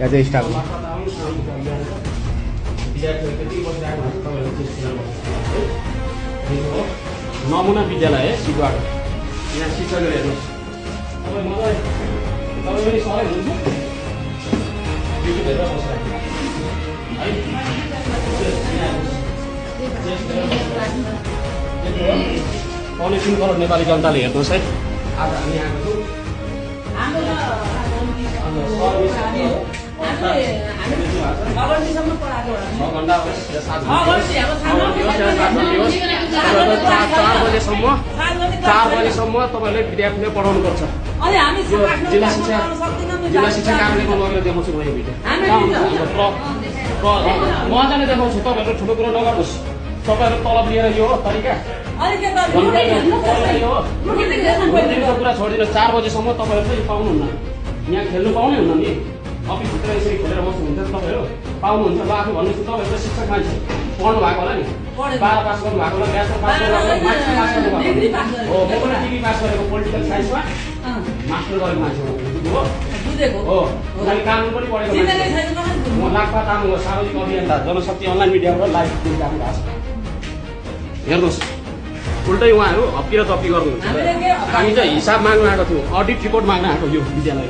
as A staff नमुना विद्यालय है सिटबाट यहाँ शिक्षकहरू हेर्नुहोस् तपाईँ मलाई तपाईँ पनि सबै हुनुहुन्छ युट्युब हेरेर बस्नु है 3 करोड नेपाली जनताले हेर्नुहोस् है आज हामी आएको छौँ 4 बजेसम्म तपाईँहरूले विद्यार्थीले पढाउनुपर्छ जिल्ला शिक्षा कार्यालयमा लगेर देखाउँछु म यो भिडियो मजाले देखाउँछु तपाईँहरू ठुलो कुरो नगर्नुहोस् तपाईँहरू तलब लिएर यो हो तरिका कुरा छोडिदिनुहोस् 4 बजेसम्म तपाईँहरू चाहिँ पाउनुहुन्न यहाँ खेल्नु पाउनै हुन्न नि अफिसभित्र यसरी खोलेर बस्नुहुन्छ तपाईँहरू पाउनुहुन्छ ल आफू भन्नुहोस् तपाईँहरू शिक्षक मान्छे पढ्नु भएको होला नि 12 पास गर्नु भएको होला ब्याचलर पास गर्नु हो म पनि डिग्री पास गरेको पोलिटिकल साइन्समा मास्टर गरेको मान्छे हो कानुन पनि पढेको मान्छे म लाक्पा तामाङ हो सामाजिक अभियन्ता जनशक्ति अनलाइन मिडियाबाट लाइभ दिइराख्नु भएको छ हेर्नुहोस् उल्टै उहाँहरू हप्पी र तप्पी गर्नुहुन्छ हामी चाहिँ हिसाब माग्न आएको थियौँ अडिट रिपोर्ट माग्न आएको यो विद्यालय